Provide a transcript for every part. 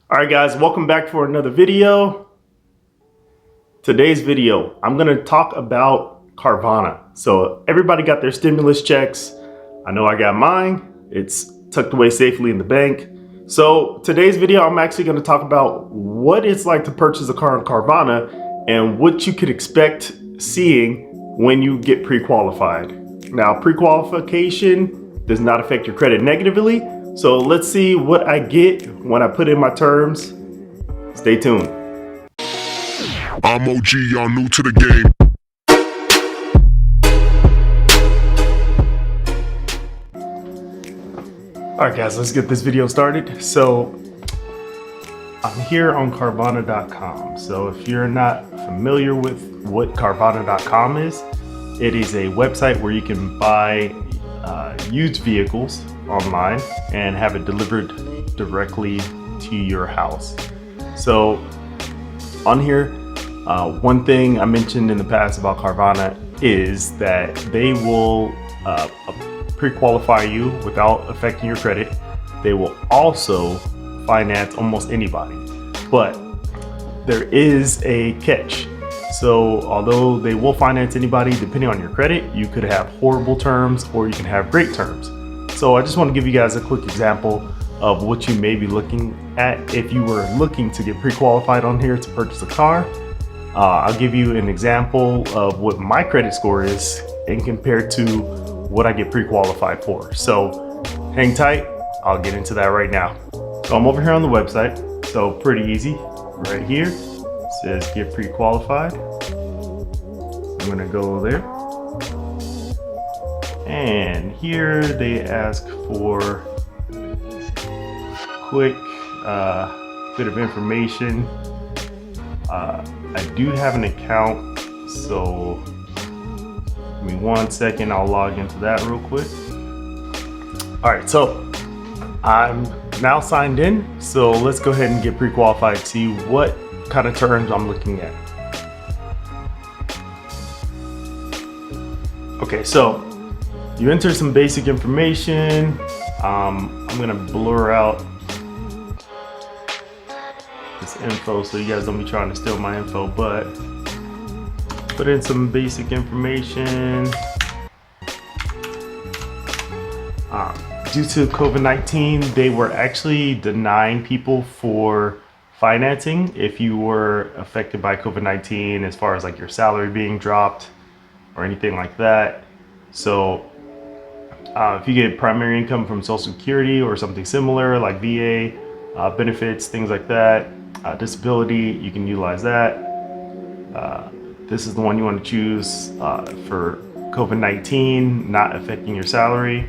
All right, guys, welcome back for another video. Today's video, I'm gonna talk about Carvana. So everybody got their stimulus checks. I know I got mine. It's tucked away safely in the bank. So today's video, I'm actually gonna talk about what it's like to purchase a car on Carvana and what you could expect seeing when you get pre-qualified. Now, pre-qualification does not affect your credit negatively. So let's see what I get when I put in my terms. Stay tuned. I'm OG, y'all new to the game. All right, guys, let's get this video started. So I'm here on Carvana.com. So if you're not familiar with what Carvana.com is, it is a website where you can buy used vehicles online and have it delivered directly to your house. So on here, one thing I mentioned in the past about Carvana is that they will pre-qualify you without affecting your credit. They will also finance almost anybody, but there is a catch. So although they will finance anybody, depending on your credit, you could have horrible terms or you can have great terms. So I just want to give you guys a quick example of what you may be looking at if you were looking to get pre-qualified on here to purchase a car. I'll give you an example of what my credit score is and compared to what I get pre-qualified for. So hang tight, I'll get into that right now. So I'm over here on the website, so pretty easy. Right here, it says get pre-qualified. I'm gonna go there. And here they ask for quick bit of information. I do have an account, so give me 1 second, I'll log into that real quick. All right, so I'm now signed in, so let's go ahead and get pre-qualified, see what kind of terms I'm looking at. Okay, so you enter some basic information. I'm gonna blur out this info so you guys don't be trying to steal my info, but put in some basic information. Due to COVID-19, they were actually denying people for financing if you were affected by COVID-19 as far as like your salary being dropped or anything like that. So if you get primary income from Social Security or something similar like VA benefits, things like that, disability, you can utilize that. This is the one you want to choose for COVID-19 not affecting your salary.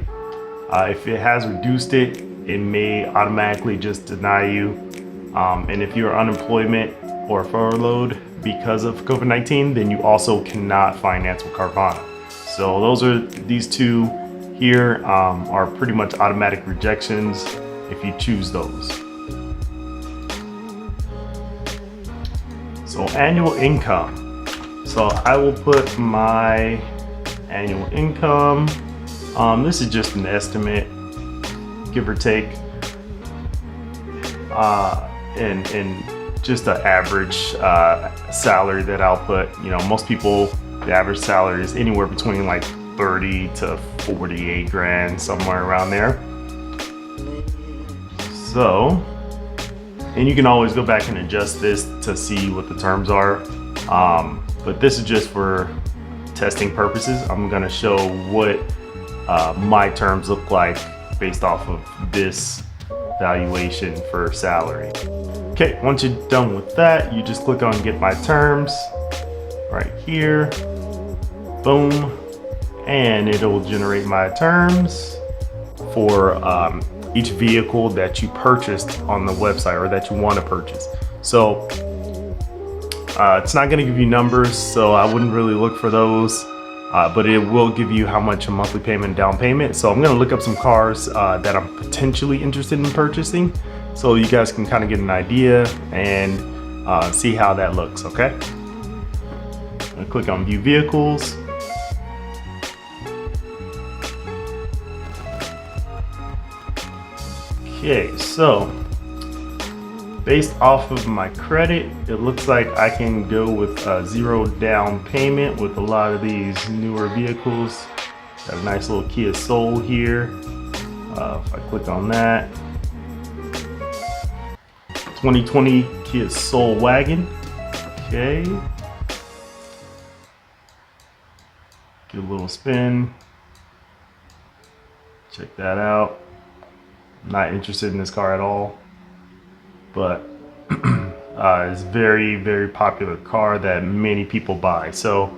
If it has reduced it, it may automatically just deny you. And if you're unemployment or furloughed because of COVID-19, then you also cannot finance with Carvana. So these two here are pretty much automatic rejections if you choose those. So annual income. So I will put my annual income. This is just an estimate, give or take, and just an average salary that I'll put. You know, most people, the average salary is anywhere between like 30 to 48 grand, somewhere around there. So, and you can always go back and adjust this to see what the terms are. But this is just for testing purposes. I'm gonna show what my terms look like based off of this valuation for salary. Okay, once you're done with that, you just click on get my terms right here, boom, and it'll generate my terms for each vehicle that you purchased on the website or that you want to purchase. So it's not going to give you numbers, so I wouldn't really look for those. But it will give you how much a monthly payment, down payment. So I'm gonna look up some cars that I'm potentially interested in purchasing, so you guys can kind of get an idea and see how that looks, okay? I'm gonna click on view vehicles. Okay, so based off of my credit, it looks like I can go with zero down payment with a lot of these newer vehicles. Got a nice little Kia Soul here. If I click on that, 2020 Kia Soul wagon. Okay. Give a little spin. Check that out. Not interested in this car at all, but it's very, very popular car that many people buy. So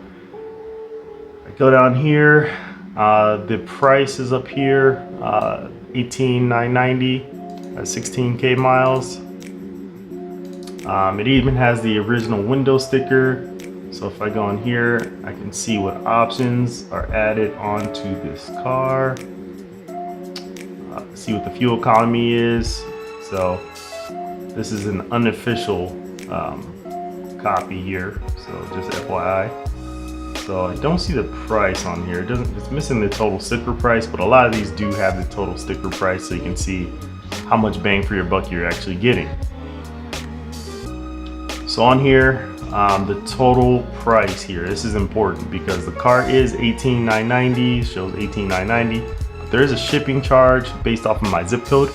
I go down here, the price is up here, 18,990 at 16k miles. It even has the original window sticker. So if I go in here, I can see what options are added onto this car. See what the fuel economy is. So this is an unofficial copy here, so just FYI. So I don't see the price on here. It's missing the total sticker price, but a lot of these do have the total sticker price, so you can see how much bang for your buck you're actually getting. So on here, the total price here, this is important because the car is 18,990, shows 18,990. There is a shipping charge based off of my zip code,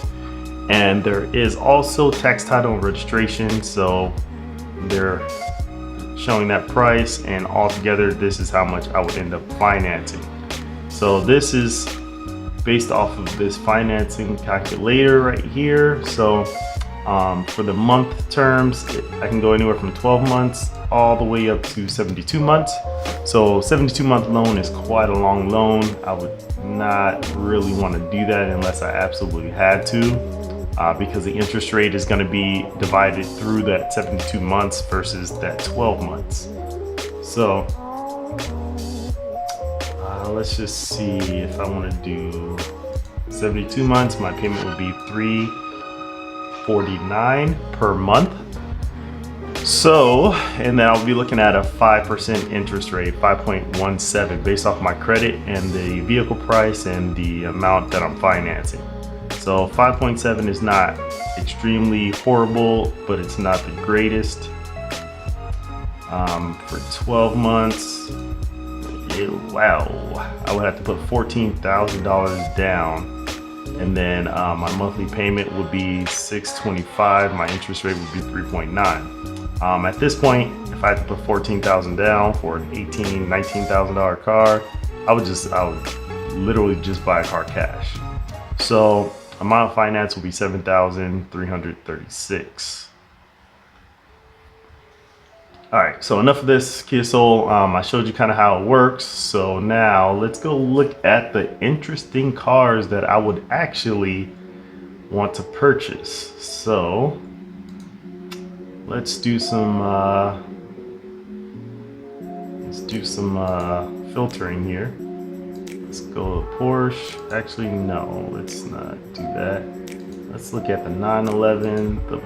and there is also tax, title, and registration. So they're showing that price, and altogether this is how much I would end up financing. So this is based off of this financing calculator right here. So for the month terms, I can go anywhere from 12 months all the way up to 72 months. So 72-month loan is quite a long loan. I would not really want to do that unless I absolutely had to, because the interest rate is going to be divided through that 72 months versus that 12 months. So let's just see, if I want to do 72 months, my payment would be $349 per month. So, and then I'll be looking at a 5% interest rate, 5.17, based off my credit and the vehicle price and the amount that I'm financing. So 5.7 is not extremely horrible, but it's not the greatest. For 12 months, wow, I would have to put $14,000 down. And then my monthly payment would be $625. My interest rate would be 3.9. At this point, if I had to put $14,000 down for an $18,000, $19,000 car, I would literally just buy a car cash. So amount of finance will be $7,336. All right, so enough of this Kia Soul. I showed you kind of how it works. So now let's go look at the interesting cars that I would actually want to purchase. So let's do some filtering here. Let's go to Porsche. Actually, no, let's not do that. Let's look at the 911, the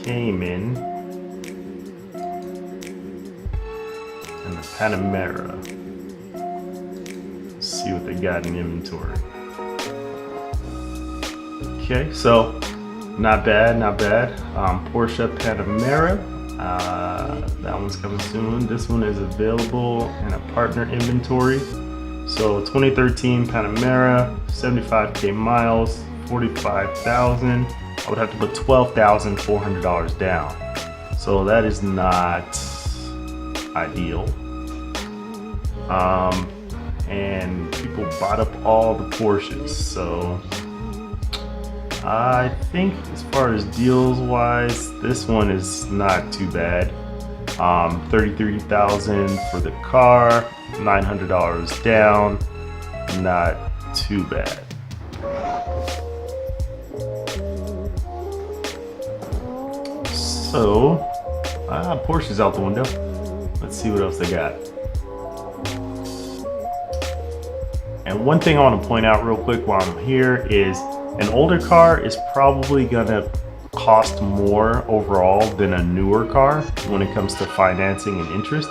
Cayman, and the Panamera. Let's see what they got in inventory. Okay, so not bad, not bad. Porsche Panamera, that one's coming soon. This one is available in a partner inventory. So 2013 Panamera, 75k miles, 45,000. I would have to put $12,400 down. So that is not ideal. And people bought up all the Porsches, so I think as far as deals wise, this one is not too bad. $33,000 for the car, $900 down, not too bad. So Porsche's out the window. Let's see what else they got. And one thing I want to point out real quick while I'm here is an older car is probably gonna cost more overall than a newer car when it comes to financing and interest.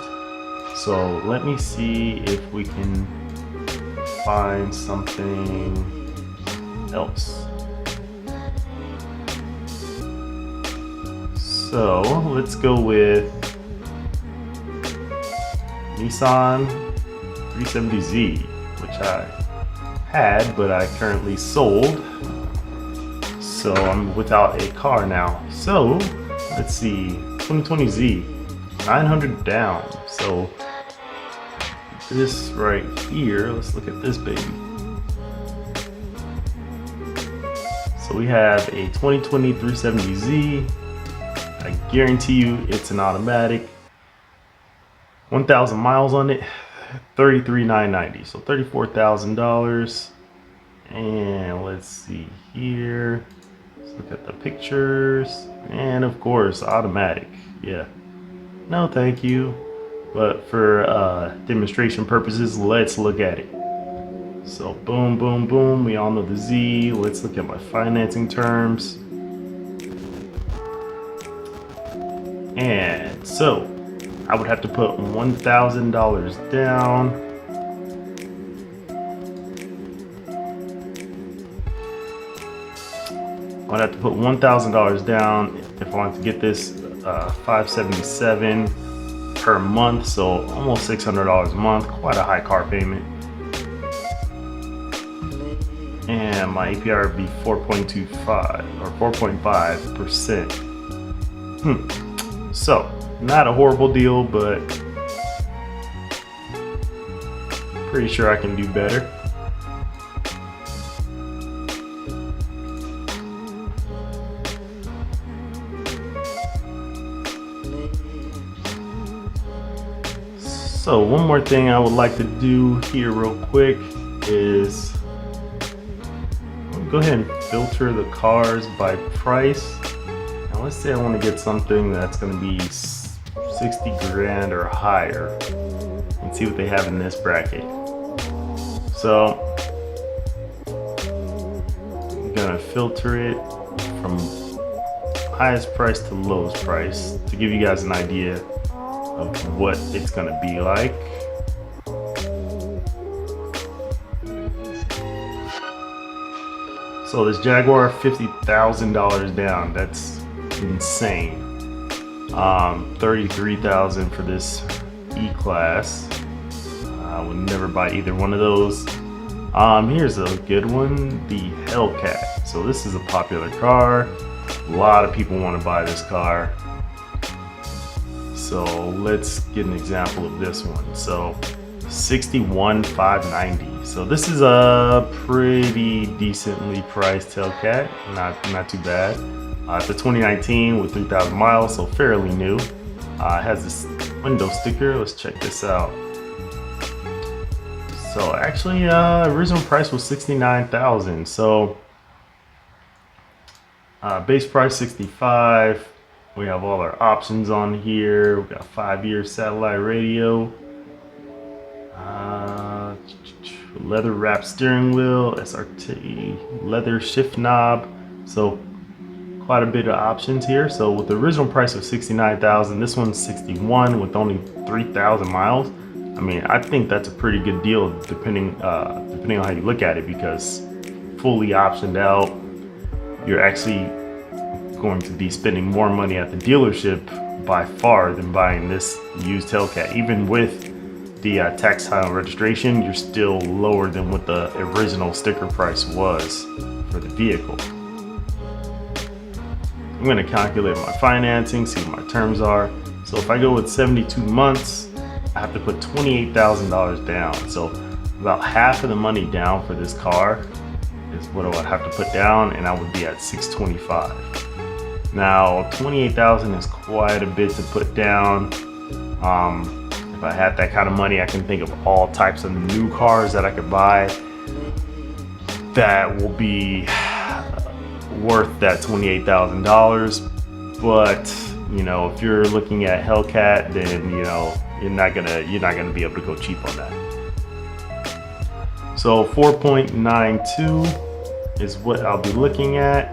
So let me see if we can find something else. So let's go with Nissan 370Z, which I had, but I currently sold. So I'm without a car now. So let's see, 2020Z, 900 down. So this right here, let's look at this baby. So we have a 2020 370Z. I guarantee you it's an automatic. 1,000 miles on it, $33,990, so $34,000. And let's see here. Let's look at the pictures. And of course, automatic. Yeah. No, thank you. But for demonstration purposes, let's look at it. So boom, boom, boom. We all know the Z. Let's look at my financing terms. And so I would have to put $1,000 down. I'd have to put $1,000 down if I wanted to get this $577 per month, so almost $600 a month. Quite a high car payment. And my APR would be 4.25 or 4.5%. So not a horrible deal, but pretty sure I can do better. So one more thing I would like to do here real quick is go ahead and filter the cars by price. Now let's say I want to get something that's going to be 60 grand or higher and see what they have in this bracket. So I'm going to filter it from highest price to lowest price to give you guys an idea of what it's gonna be like. So this Jaguar, $50,000 down. That's insane. $33,000 for this E-Class. I would never buy either one of those. Here's a good one, the Hellcat. So this is a popular car. A lot of people want to buy this car. So let's get an example of this one. So $61,590. So this is a pretty decently priced Hellcat. Not too bad. It's a 2019 with 3,000 miles, so fairly new. It has this window sticker. Let's check this out. So actually, original price was $69,000. So base price $65,000. We have all our options on here. We got 5-year satellite radio, leather wrapped steering wheel, SRT, leather shift knob. So quite a bit of options here. So with the original price of $69,000, this one's $61,000 with only 3,000 miles. I mean, I think that's a pretty good deal depending on how you look at it, because fully optioned out, you're actually going to be spending more money at the dealership by far than buying this used Hellcat. Even with the tax, title, and registration, you're still lower than what the original sticker price was for the vehicle. I'm going to calculate my financing, see what my terms are. So if I go with 72 months, I have to put $28,000 down. So about half of the money down for this car is what I would have to put down, and I would be at $625,000. Now, $28,000 is quite a bit to put down. If I had that kind of money, I can think of all types of new cars that I could buy that will be worth that $28,000. But you know, if you're looking at Hellcat, then you know you're not gonna be able to go cheap on that. So 4.92 is what I'll be looking at.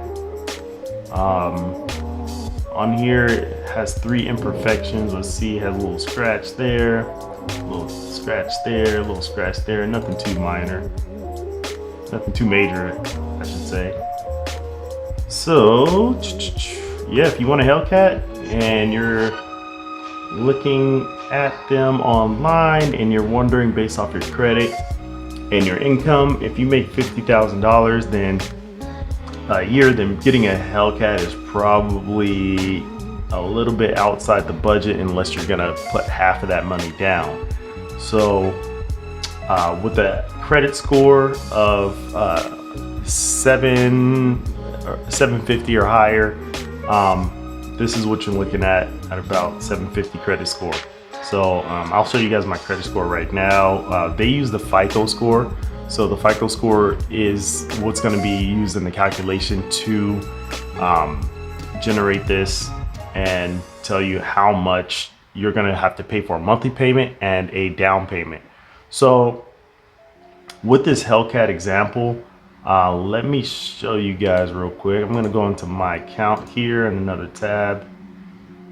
On here it has 3 imperfections. Let's see, it has a little scratch there, a little scratch there, a little scratch there. Nothing too minor, nothing too major, I should say. So yeah, if you want a Hellcat, and you're looking at them online and you're wondering based off your credit and your income, if you make $50,000 then a year, then getting a Hellcat is probably a little bit outside the budget unless you're gonna put half of that money down. So with a credit score of 750 or higher, this is what you're looking at about 750 credit score. So I'll show you guys my credit score right now. They use the FICO score. So the FICO score is what's going to be used in the calculation to generate this and tell you how much you're going to have to pay for a monthly payment and a down payment. So with this Hellcat example, let me show you guys real quick. I'm going to go into my account here in another tab,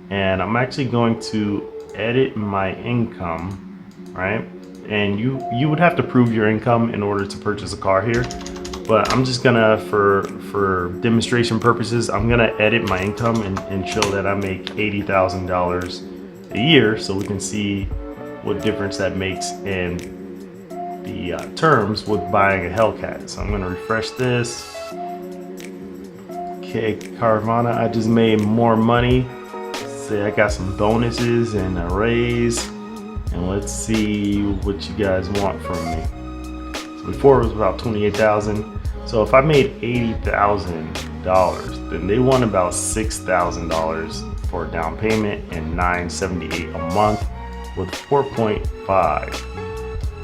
and I'm actually going to edit my income, right? And you would have to prove your income in order to purchase a car here, but I'm just gonna, for demonstration purposes, I'm gonna edit my income and show that I make $80,000 a year, so we can see what difference that makes in the terms with buying a Hellcat. So I'm gonna refresh this. Okay, Carvana, I just made more money. Say I got some bonuses and a raise, and let's see what you guys want from me. So before it was about 28,000. So if I made $80,000, then they want about $6,000 for a down payment and $978 a month with 4.5.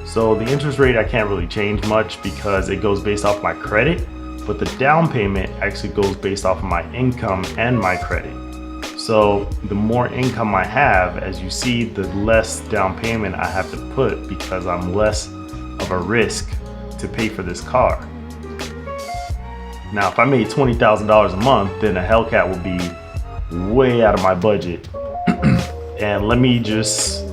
So the interest rate I can't really change much because it goes based off my credit, but the down payment actually goes based off of my income and my credit. So the more income I have, as you see, the less down payment I have to put because I'm less of a risk to pay for this car. Now, if I made $20,000 a month, then a Hellcat would be way out of my budget. And let me just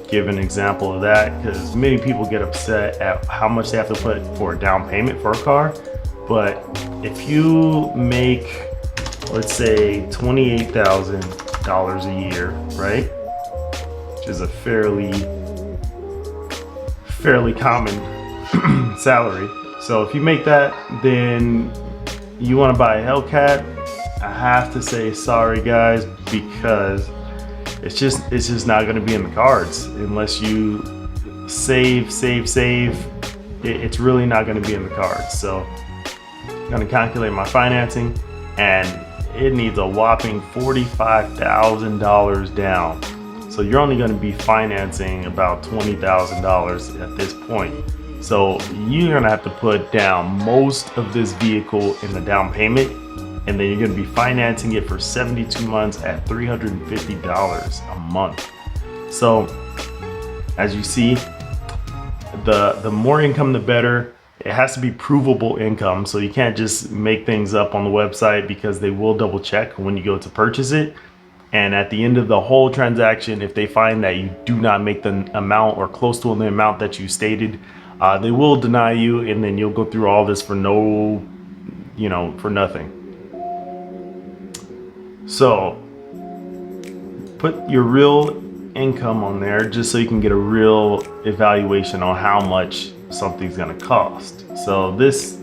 give an example of that, because many people get upset at how much they have to put for a down payment for a car. But if you make, let's say, $28,000 a year, right? Which is a fairly common salary. So if you make that, then you want to buy a Hellcat, I have to say sorry guys, because it's just not going to be in the cards unless you save. It's really not going to be in the cards. So I'm going to calculate my financing, and it needs a whopping $45,000 down. So you're only going to be financing about $20,000 at this point. So you're going to have to put down most of this vehicle in the down payment, and then you're going to be financing it for 72 months at $350 a month. So as you see, the more income, the better. It has to be provable income, so you can't just make things up on the website, because they will double check when you go to purchase it. And at the end of the whole transaction, if they find that you do not make the amount or close to the amount that you stated, they will deny you, and then you'll go through all this for for nothing. So put your real income on there just so you can get a real evaluation on how much something's going to cost. So this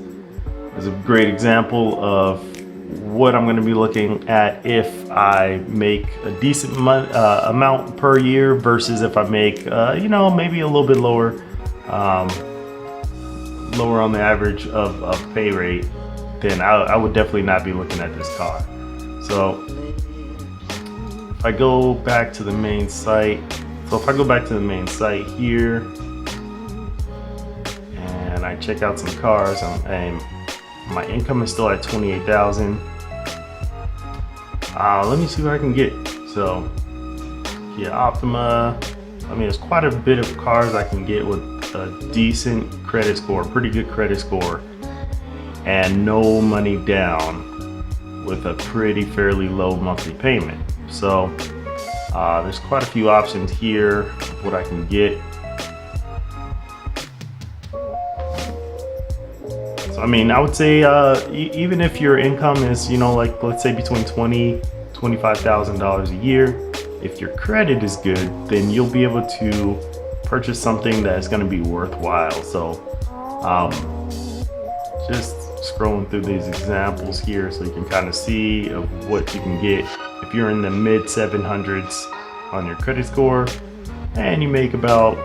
is a great example of what I'm going to be looking at if I make a decent amount per year versus if I make maybe a little bit lower on the average of pay rate, then I would definitely not be looking at this car. So if I go back to the main site, here and I check out some cars, and my income is still at 28,000. Let me see what I can get. So Kia Optima, there's quite a bit of cars I can get with a decent credit score, pretty good credit score, and no money down with a fairly low monthly payment. So there's quite a few options here of what I can get. So I would say even if your income is let's say between 20 $25,000 a year. If your credit is good, then you'll be able to purchase something that's going to be worthwhile. So just scrolling through these examples here so you can kind of see of what you can get if you're in the mid 700s on your credit score and you make about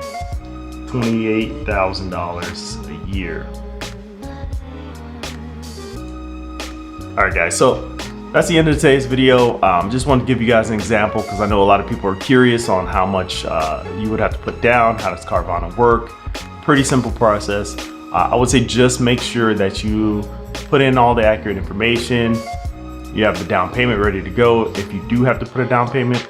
$28,000 a year. All right, guys, so that's the end of today's video. Just wanted to give you guys an example because I know a lot of people are curious on how much you would have to put down. How does Carvana work? Pretty simple process. I would say just make sure that you put in all the accurate information. You have the down payment ready to go. If you do have to put a down payment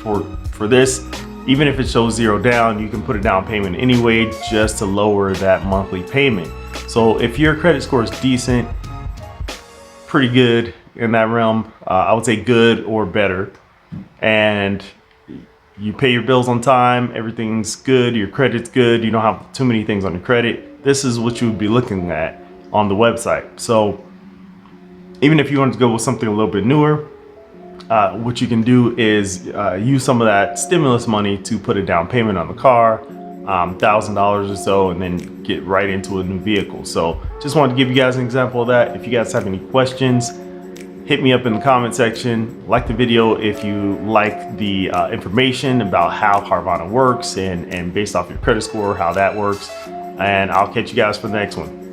for this, even if it shows 0 down, you can put a down payment anyway just to lower that monthly payment. So if your credit score is decent, pretty good in that realm, I would say good or better, and you pay your bills on time, everything's good, your credit's good, you don't have too many things on your credit, this is what you would be looking at on the website. So even if you want to go with something a little bit newer, what you can do is use some of that stimulus money to put a down payment on the car, $1,000 or so, and then get right into a new vehicle. So just wanted to give you guys an example of that. If you guys have any questions, hit me up in the comment section. Like the video if you like the information about how Carvana works and based off your credit score, how that works. And I'll catch you guys for the next one.